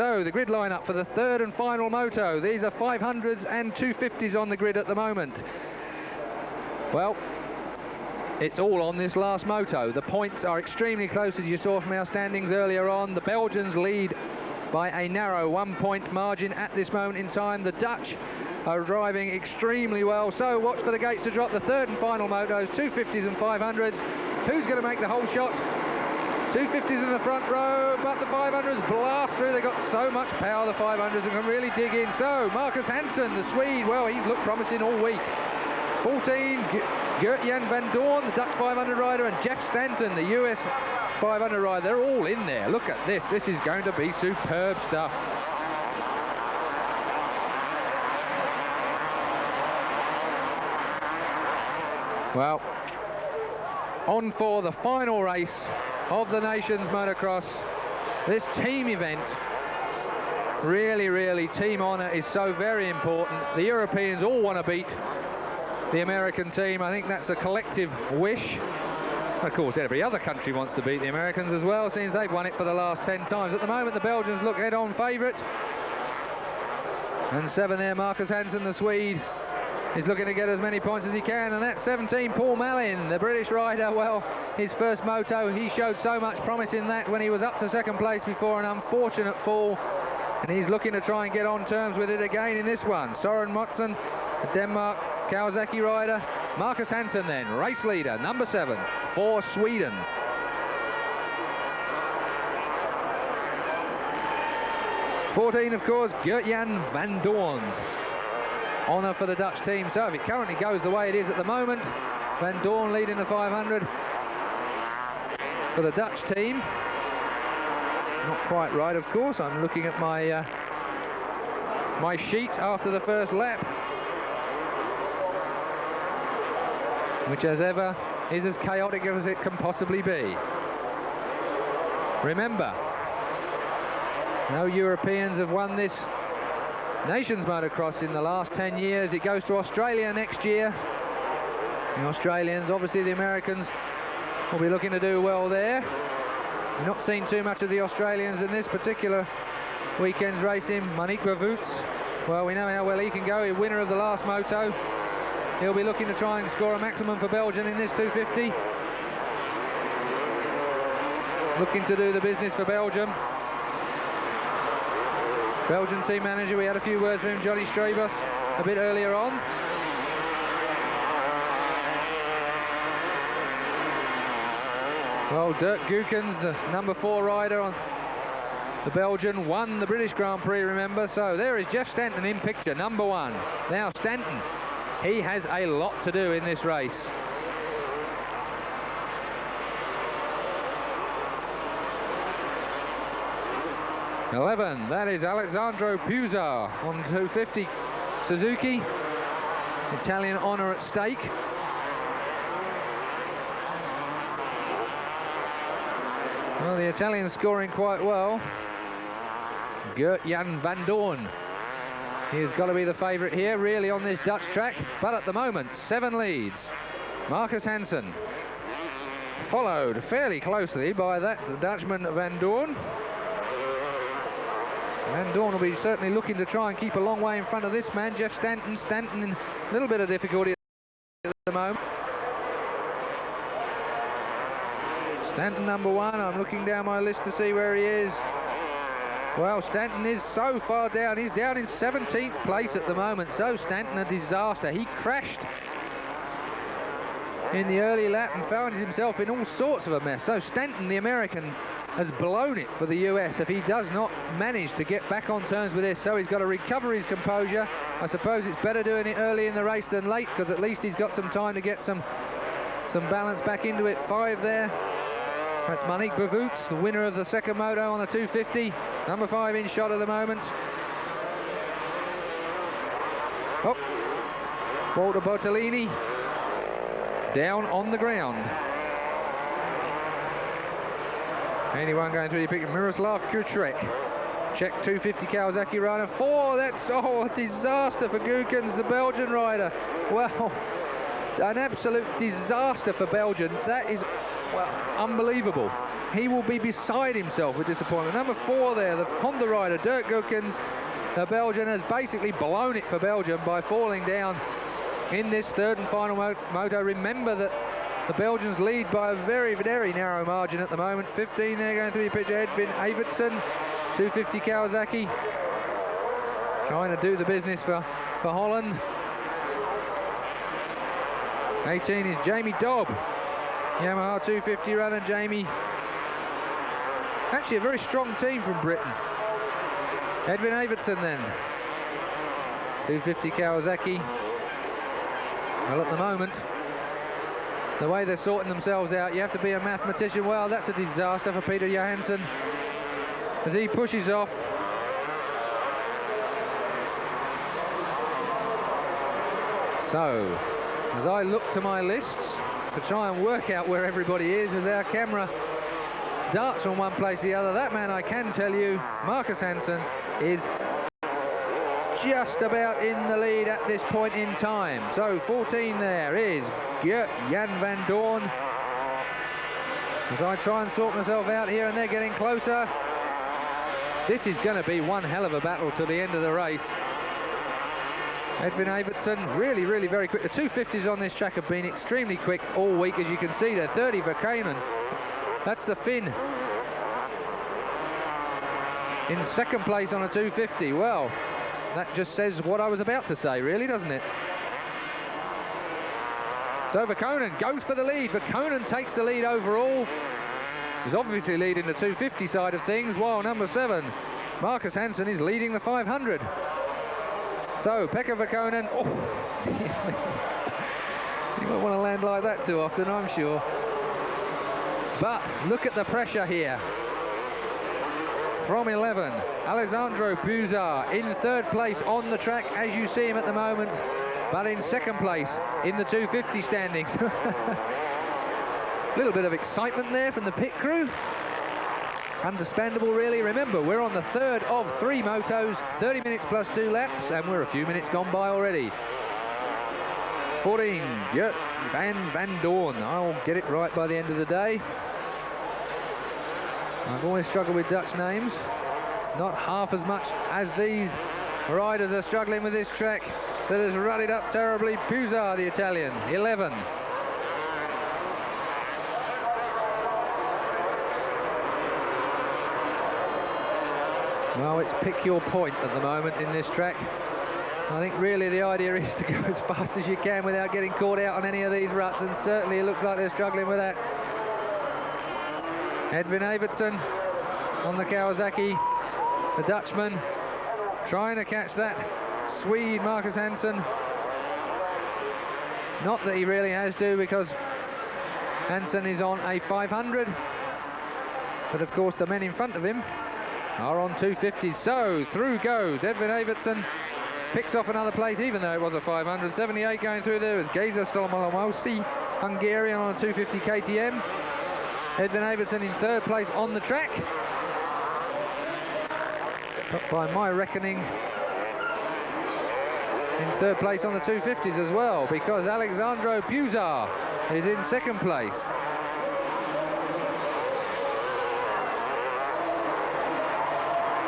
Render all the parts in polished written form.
So the grid lineup for the third and final moto. These are 500s and 250s on the grid at the moment. Well, it's all on this last moto. The points are extremely close, as you saw from our standings earlier on. The Belgians lead by a narrow 1 point margin at this moment in time. The Dutch are driving extremely well, so watch for the gates to drop. The third and final motos, 250s and 500s. Who's going to make the whole shot? 250s in the front row, but the 500s blast through. They've got so much power, the 500s, and can really dig in. So Marcus Hansen, the Swede, well, he's looked promising all week. 14, Gert-Jan van Doorn, the Dutch 500 rider, and Jeff Stanton, the US 500 rider. They're all in there. Look at this. This is going to be superb stuff. Well, on for the final race of the Nations Motocross. This team event, really, team honour is so very important. The Europeans all want to beat the American team. I think that's a collective wish. Of course, every other country wants to beat the Americans as well, since they've won it for the last 10 times. At the moment, the Belgians look head-on favourite. And 7 there, Marcus Hansen, the Swede, is looking to get as many points as he can. And that's 17, Paul Mallin, the British rider. Well, his first moto, he showed so much promise in that when he was up to second place before an unfortunate fall. And he's looking to try and get on terms with it again in this one. Søren Motzen, the Denmark Kawasaki rider. Marcus Hansen then, race leader, number 7 for Sweden. '14, of course, Gert-Jan van Doorn. Honour for the Dutch team. So if it currently goes the way it is at the moment, Van Doorn leading the 500 for the Dutch team. Not quite right, of course. I'm looking at my my sheet after the first lap, which as ever is as chaotic as it can possibly be. Remember, no Europeans have won this Nations Motocross in the last 10 years. It goes to Australia next year. The Australians, obviously the Americans, will be looking to do well there. We've not seen too much of the Australians in this particular weekend's racing. Monique Bavoots, well, we know how well he can go. He's winner of the last moto. He'll be looking to try and score a maximum for Belgium in this 250. Looking to do the business for Belgium. Belgian team manager, we had a few words with him, Johnny Strebos, a bit earlier on. Well, Dirk Gookens, the number 4 rider on the Belgian, won the British Grand Prix, remember. So there is Jeff Stanton in picture, number 1. Now Stanton, he has a lot to do in this race. '11, that is Alessandro Pusa on 250 Suzuki. Italian honour at stake. Well, the Italians scoring quite well. Gert-Jan van Doorn, he has got to be the favourite here, really, on this Dutch track. But at the moment, 7 leads. Marcus Hansen, followed fairly closely by that Dutchman Van Doorn. Van Doorn will be certainly looking to try and keep a long way in front of this man, Jeff Stanton. Stanton in a little bit of difficulty at the moment. Stanton number 1, I'm looking down my list to see where he is. Well, Stanton is so far down. He's down in 17th place at the moment. So Stanton, a disaster. He crashed in the early lap and found himself in all sorts of a mess. So Stanton, the American, has blown it for the US if he does not manage to get back on terms with this. So he's got to recover his composure. I suppose it's better doing it early in the race than late, because at least he's got some time to get some balance back into it. 5 there. That's Monique Bavoots, the winner of the second moto on the 250. Number 5 in shot at the moment. Oh, Walter Bottolini down on the ground. Anyone going through the picture? Miroslav Kutrek, Czech 250 Kawasaki rider. 4, that's, a disaster for Gookens, the Belgian rider. Well, an absolute disaster for Belgium. That is, well, unbelievable. he will be beside himself with disappointment. Number 4 there, the Honda rider, Dirk Gookens, the Belgian, has basically blown it for Belgium by falling down in this third and final moto. Remember that the Belgians lead by a very, very narrow margin at the moment. 15 there going through the picture. Edwin Evertsen, 250 Kawasaki, trying to do the business for Holland. 18 is Jamie Dobb, Yamaha 250 runner. Jamie, actually a very strong team from Britain. Edwin Evertsen then, 250 Kawasaki. Well, at the moment, the way they're sorting themselves out, you have to be a mathematician. Well, that's a disaster for Peter Johansson as he pushes off. So, as I look to my lists to try and work out where everybody is, as our camera darts from one place to the other, that man, I can tell you, Marcus Hansen, is just about in the lead at this point in time. So 14 there is Geert Jan van Doorn. As I try and sort myself out here, and they're getting closer. This is going to be one hell of a battle to the end of the race. Edwin Evertsen, really, really very quick. The 250s on this track have been extremely quick all week, as you can see there. 30 Verkanen. That's the Finn in second place on a 250. Well, that just says what I was about to say, really, doesn't it? So Verkanen goes for the lead. Verkanen takes the lead overall. He's obviously leading the 250 side of things, while number 7, Marcus Hansen, is leading the 500. So Pekka Verkanen, oh, you won't want to land like that too often, I'm sure. But look at the pressure here. From 11, Alessandro Puzar in third place on the track, as you see him at the moment, but in second place in the 250 standings. A little bit of excitement there from the pit crew. Understandable, really. Remember, we're on the third of 3 motos, 30 minutes plus 2 laps, and we're a few minutes gone by already. 14, Geert van Doorn. I'll get it right by the end of the day. I've always struggled with Dutch names, not half as much as these riders are struggling with this track that has rutted up terribly. Puzar, the Italian, 11. Well, it's pick your point at the moment in this track. I think really the idea is to go as fast as you can without getting caught out on any of these ruts, and certainly it looks like they're struggling with that. Edwin Evertsen on the Kawasaki, the Dutchman, trying to catch that Swede Marcus Hansen. Not that he really has to, because Hansen is on a 500, but of course the men in front of him are on 250s. So through goes Edwin Evertsen, picks off another place, even though it was a 500. 78 going through there is Geza Solomolomosi, Hungarian, on a 250 KTM. Edwin Evertsen in third place on the track, but by my reckoning in third place on the 250s as well, because Alessandro Puzar is in second place.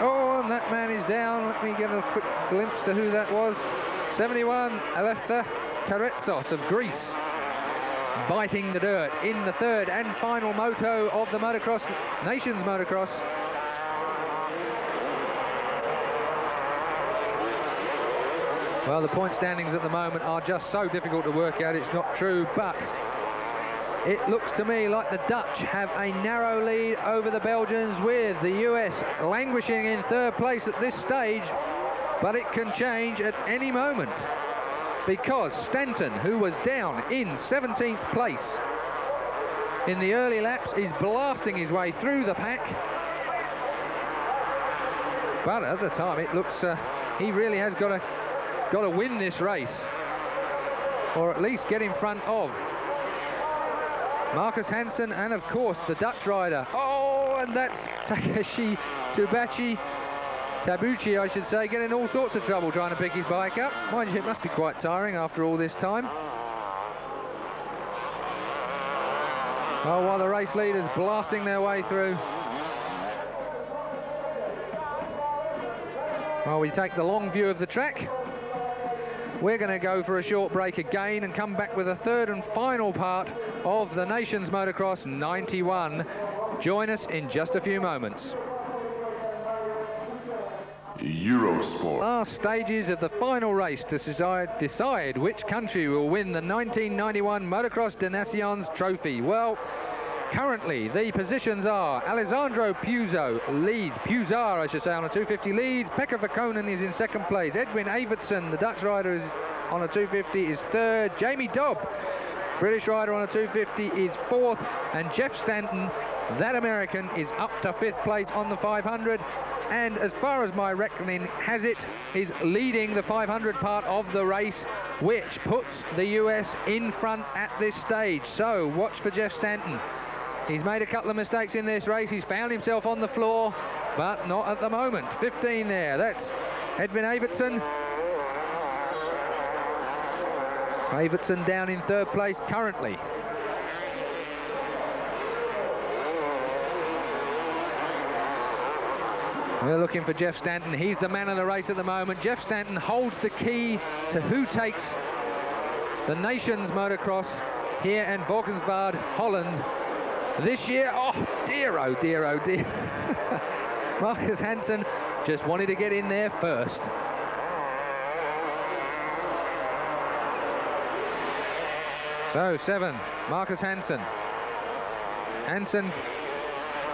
Oh, and that man is down. Let me get a quick glimpse of who that was. 71, Aletha Karetsos of Greece, biting the dirt in the third and final moto of the Motocross Nations Motocross. Well, the point standings at the moment are just so difficult to work out, it's not true, but it looks to me like the Dutch have a narrow lead over the Belgians, with the US languishing in third place at this stage, but it can change at any moment, because Stanton, who was down in 17th place in the early laps, is blasting his way through the pack. But at the time, it looks he really has got to win this race, or at least get in front of Marcus Hansen and of course the Dutch rider. Oh, and that's Takeshi Tabuchi, I should say, getting all sorts of trouble trying to pick his bike up. Mind you, it must be quite tiring after all this time. Oh, while the race leaders blasting their way through. Well, we take the long view of the track. We're going to go for a short break again and come back with a third and final part of the Nations Motocross 91. Join us in just a few moments. Eurosport. Last stages of the final race to decide which country will win the 1991 Motocross Des Nations trophy. Well, currently the positions are Alessandro Puizar, I should say, on a 250 leads. Pekka Verkonen is in second place. Edwin Evertsen, the Dutch rider, is on a 250, is third. Jamie Dobb, British rider, on a 250 is fourth. And Jeff Stanton, that American, is up to fifth place on the 500. And as far as my reckoning has it, is leading the 500 part of the race, which puts the US in front at this stage. So watch for Jeff Stanton. He's made a couple of mistakes in this race. He's found himself on the floor, but not at the moment. 15 there. That's Edwin Evertsen. Evertsen down in third place currently. We're looking for Jeff Stanton. He's the man of the race at the moment. Jeff Stanton holds the key to who takes the Nations Motocross here in Valkenswaard, Holland this year. Oh dear, oh dear, oh dear. Marcus Hansen just wanted to get in there first. So 7, Marcus Hansen. Hansen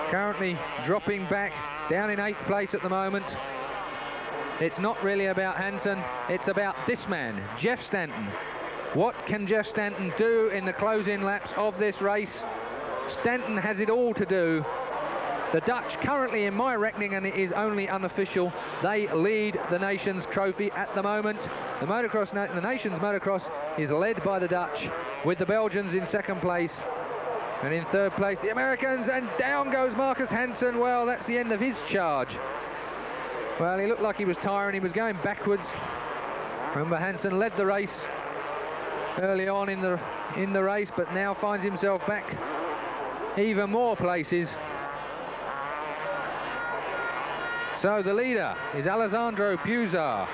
currently dropping back, down in 8th place at the moment. It's not really about Hansen, it's about this man, Jeff Stanton. What can Jeff Stanton do in the closing laps of this race? Stanton has it all to do. The Dutch currently, in my reckoning, and it is only unofficial, they lead the Nations trophy at the moment. The Nations Motocross is led by the Dutch, with the Belgians in second place. And in third place, the Americans, and down goes Marcus Hansen. Well, that's the end of his charge. Well, he looked like he was tiring. He was going backwards. Remember, Hansen led the race early on in the race, but now finds himself back even more places. So the leader is Alessandro Puizar.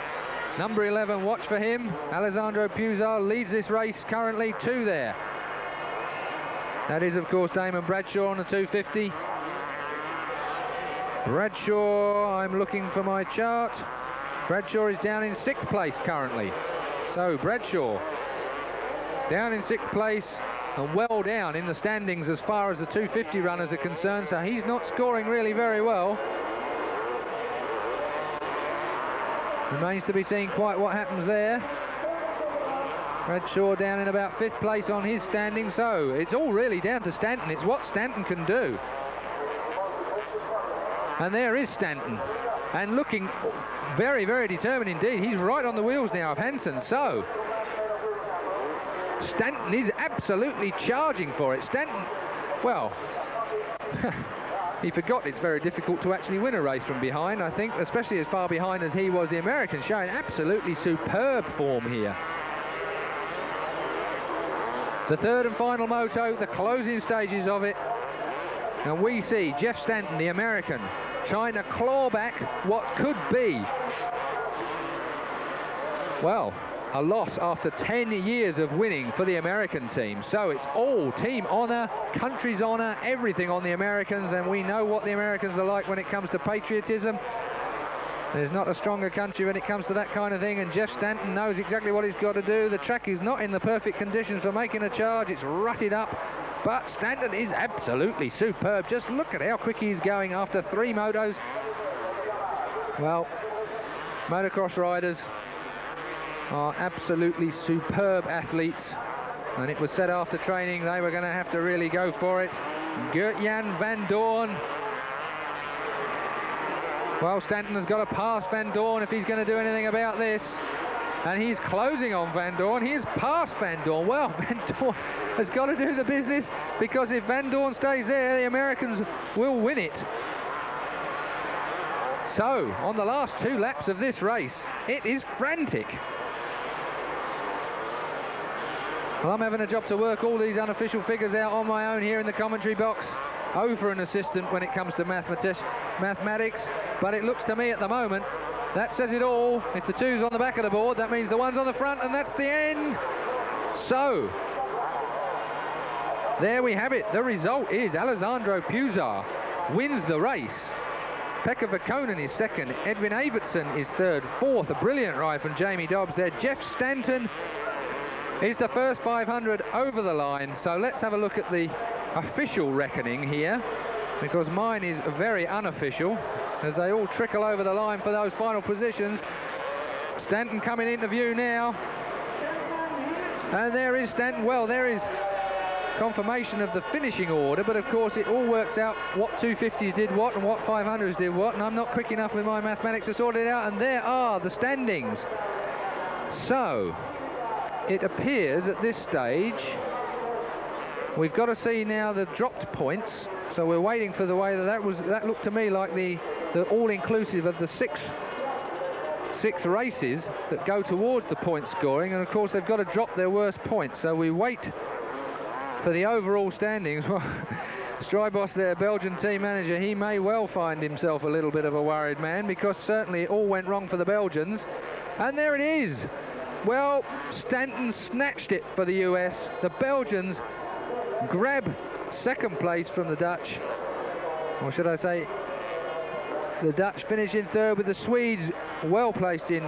Number 11, watch for him. Alessandro Puizar leads this race currently, 2 there. That is, of course, Damon Bradshaw on the 250. Bradshaw, I'm looking for my chart. Bradshaw is down in 6th place currently. So Bradshaw down in 6th place and well down in the standings as far as the 250 runners are concerned. So he's not scoring really very well. Remains to be seen quite what happens there. Bradshaw down in about 5th place on his standing, so it's all really down to Stanton. It's what Stanton can do. And there is Stanton, and looking very, very determined indeed. He's right on the wheels now of Hansen, so Stanton is absolutely charging for it. Stanton, well, he forgot it's very difficult to actually win a race from behind, I think, especially as far behind as he was. The American showing absolutely superb form here. The third and final moto, the closing stages of it, and we see Jeff Stanton, the American, trying to claw back what could be, well, a loss after 10 years of winning for the American team. So it's all team honour, country's honour, everything on the Americans, and we know what the Americans are like when it comes to patriotism. There's not a stronger country when it comes to that kind of thing, and Jeff Stanton knows exactly what he's got to do. The track is not in the perfect conditions for making a charge. It's rutted up, but Stanton is absolutely superb. Just look at how quick he's going after 3 motos. Well, motocross riders are absolutely superb athletes, and it was said after training they were going to have to really go for it. Gert-Jan van Doorn. Well, Stanton has got to pass Van Doorn if he's going to do anything about this. And he's closing on Van Doorn. He has passed Van Doorn. Well, Van Doorn has got to do the business, because if Van Doorn stays there, the Americans will win it. So, on the last 2 laps of this race, it is frantic. Well, I'm having a job to work all these unofficial figures out on my own here in the commentary box. Over an assistant when it comes to mathematics, but it looks to me at the moment, that says it all. If the 2's on the back of the board, that means the 1's on the front, and that's the end. So, there we have it. The result is Alessandro Pusa wins the race. Pekka Verkonen is second. Edwin Evertsen is third. Fourth, a brilliant ride from Jamie Dobbs there. Jeff Stanton is the first 500 over the line. So let's have a look at the official reckoning here, because mine is very unofficial as they all trickle over the line for those final positions. Stanton coming into view now, and there is Stanton. Well, there is confirmation of the finishing order, but of course it all works out what 250s did what and what 500s did what, and I'm not quick enough with my mathematics to sort it out. And there are the standings. So it appears at this stage we've got to see now the dropped points, so we're waiting for the way that looked to me like the all-inclusive of the six races that go towards the point scoring, and of course they've got to drop their worst points, so we wait for the overall standings. Well, Strybos, their Belgian team manager, he may well find himself a little bit of a worried man, because certainly it all went wrong for the Belgians, and there it is. Well, Stanton snatched it for the US. The Belgians grab second place from the Dutch, or should I say the Dutch finish in third, with the Swedes well placed in.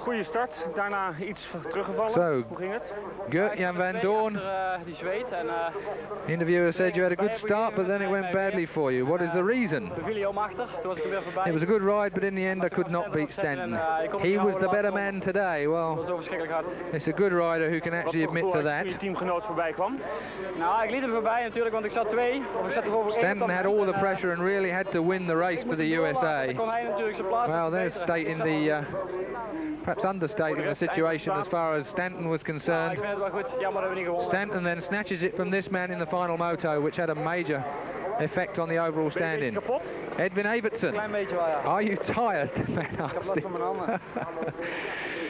Goeie start, daarna iets teruggevallen. So, hoe ging het? Gert-Jan van Doorn, Die zweet en interviewer said you had a good start, but then it went badly for you. What is the reason? we vielen heel machtig, toen was ik er weer voorbij. It was a good ride, but in the end I could not beat Stanton. He was the better man today. Dat Well, was zo verschrikkelijk hard. it's a good rider who can actually admit to that. Je teamgenoot voorbij kwam. Nou, ik liet hem voorbij natuurlijk, want ik zat 2, of ik zat er over 1. Stanton had all the pressure and really had to win the race for the USA. Dan kon hij natuurlijk zijn plaats. Well, there's stating the, perhaps understating the situation as far as Stanton was Ik concerned. vind het wel goed, jammer dat we niet gewonnen. Stanton then snatches it from this man in the final moto, which had a major effect on the overall standing. Kapot? Edwin Evertsen, Klein beetje wel, ja. are you tired? The man Ik heb asked last him. van mijn handen.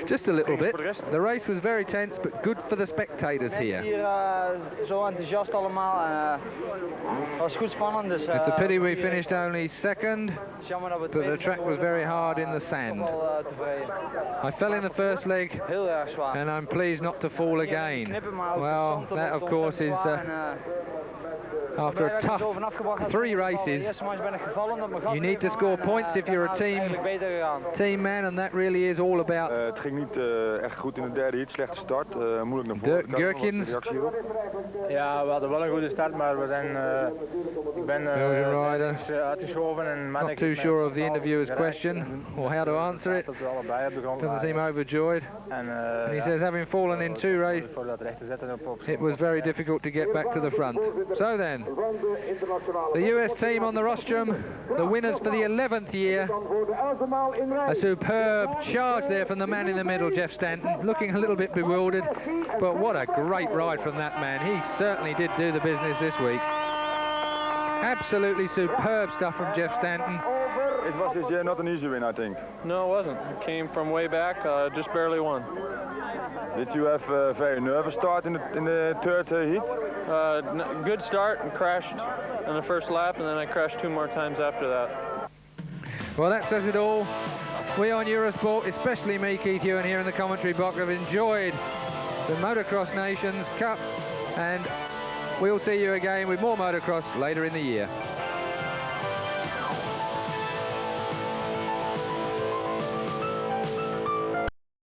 Just a little bit. The race was very tense, but good for the spectators here. Hier zo enthousiast allemaal. Het was goed spannend. Dus, It's a pity we finished only second, het is jammer dat we but the track was very hard in the sand. wel tevreden. I fell in the first leg, Heel erg zwaar. and I'm pleased not to fall again. Knippen, maar ook Well, de stand that of stond course is zwaar en, after a daar werd ik zo tough vanaf gebracht. 3 De races. eerste match ben ik gevallen, omdat mijn gat You need to erin score kwam en, points if you're a daarna is het team eigenlijk beter gegaan. team man, and that really is all about Het ging niet echt goed in de derde heat, slechte start, moeilijk naar Dirk voren. Gherkins. Reactie hierop? Ja, we hadden wel een goede start, maar we zijn, ik ben Belgian rider. uitgeschoven en not too sure of the interviewer's question or how to answer it. Dat we allebei op de grond Doesn't seem lagen. overjoyed. En And he says, having fallen in 2 races, voor dat recht te zetten op it was very difficult to get back to the front. So then, the US team on the rostrum, the winners for the 11th year. A superb charge there from the man in the middle, Jeff Stanton, looking a little bit bewildered, but what a great ride from that man. He certainly did do the business this week. Absolutely superb stuff from Jeff Stanton. It was this year not an easy win, I think. No, it wasn't. It came from way back, just barely won. Did you have a very nervous start in the third heat? Good start and crashed in the first lap, and then I crashed 2 more times after that. Well, that says it all. We on Eurosport, especially me, Keith Ewan, here in the commentary box, have enjoyed the Motocross Nations Cup, and we'll see you again with more motocross later in the year.